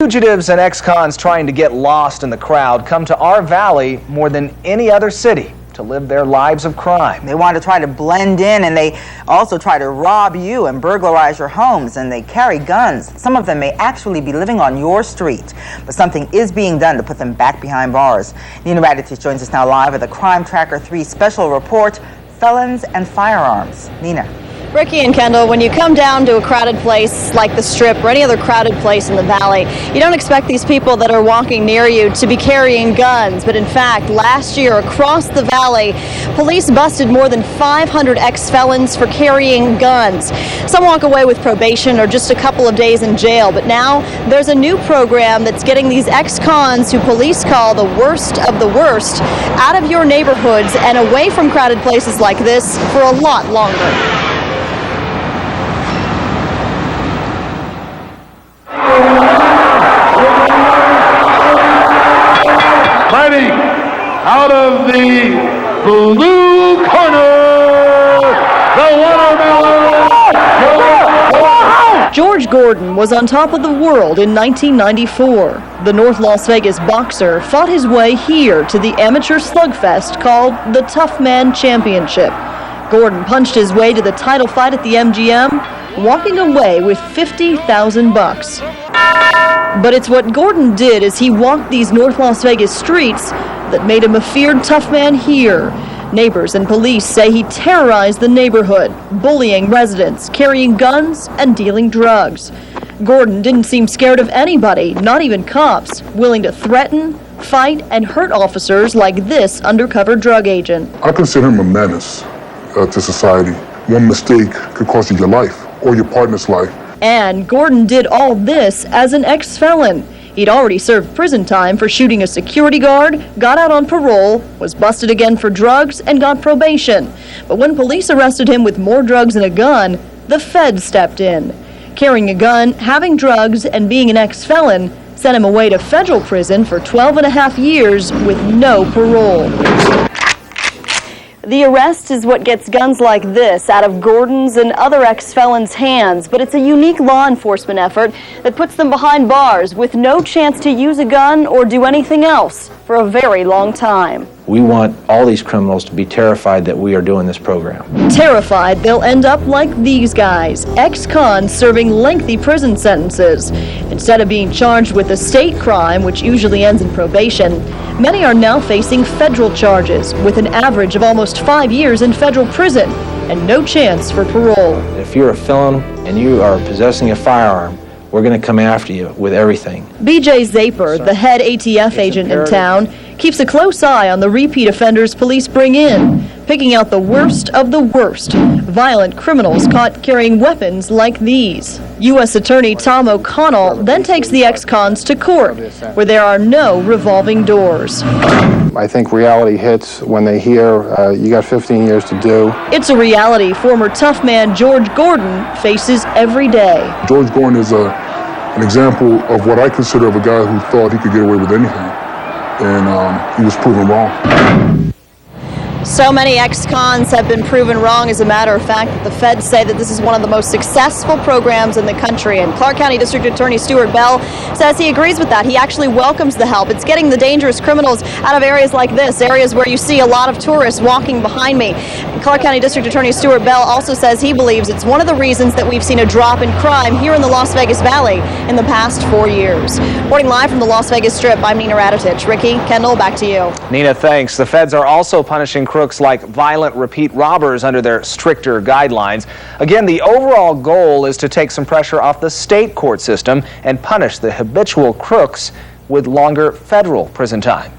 Fugitives and ex-cons trying to get lost in the crowd come to our valley more than any other city to live their lives of crime. They want to try to blend in, and they also try to rob you and burglarize your homes, and they carry guns. Some of them may actually be living on your street, but something is being done to put them back behind bars. Nina Raditich joins us now live with a Crime Tracker 3 special report, Felons and Firearms. Nina. Ricky and Kendall, when you come down to a crowded place like the Strip or any other crowded place in the valley, you don't expect these people that are walking near you to be carrying guns. But in fact, last year across the valley, police busted more than 500 ex-felons for carrying guns. Some walk away with probation or just a couple of days in jail. But now there's a new program that's getting these ex-cons, who police call the worst of the worst, out of your neighborhoods and away from crowded places like this for a lot longer. Fighting out of the blue corner, the watermelon. George Gordon was on top of the world in 1994. The North Las Vegas boxer fought his way here to the amateur slugfest called the Tough Man Championship. Gordon punched his way to the title fight at the MGM, walking away with $50,000. But it's what Gordon did as he walked these North Las Vegas streets that made him a feared tough man here. Neighbors and police say he terrorized the neighborhood, bullying residents, carrying guns, and dealing drugs. Gordon didn't seem scared of anybody, not even cops, willing to threaten, fight, and hurt officers like this undercover drug agent. I consider him a menace to society. One mistake could cost you your life or your partner's life. And Gordon did all this as an ex-felon. He'd already served prison time for shooting a security guard, got out on parole, was busted again for drugs, and got probation. But when police arrested him with more drugs and a gun, the feds stepped in. Carrying a gun, having drugs, and being an ex-felon sent him away to federal prison for 12.5 years with no parole. The arrest is what gets guns like this out of Gordon's and other ex-felons' hands, but it's a unique law enforcement effort that puts them behind bars with no chance to use a gun or do anything else for a very long time. We want all these criminals to be terrified that we are doing this program. Terrified they'll end up like these guys, ex-cons serving lengthy prison sentences. Instead of being charged with a state crime, which usually ends in probation, many are now facing federal charges with an average of almost 5 years in federal prison and no chance for parole. If you're a felon and you are possessing a firearm, we're going to come after you with everything. BJ Zaper, the head ATF agent in town, keeps a close eye on the repeat offenders police bring in, picking out the worst of the worst, violent criminals caught carrying weapons like these. U.S. Attorney Tom O'Connell then takes the ex-cons to court, where there are no revolving doors. I think reality hits when they hear, you got 15 years to do. It's a reality former tough man George Gordon faces every day. George Gordon is an example of what I consider of a guy who thought he could get away with anything. And he was proven wrong. So many ex-cons have been proven wrong. As a matter of fact, the feds say that this is one of the most successful programs in the country. And Clark County District Attorney Stuart Bell says he agrees with that. He actually welcomes the help. It's getting the dangerous criminals out of areas like this, areas where you see a lot of tourists walking behind me. And Clark County District Attorney Stuart Bell also says he believes it's one of the reasons that we've seen a drop in crime here in the Las Vegas Valley in the past 4 years. Reporting live from the Las Vegas Strip, I'm Nina Raditich. Ricky, Kendall, back to you. Nina, thanks. The feds are also punishing crooks like violent repeat robbers under their stricter guidelines. Again, the overall goal is to take some pressure off the state court system and punish the habitual crooks with longer federal prison time.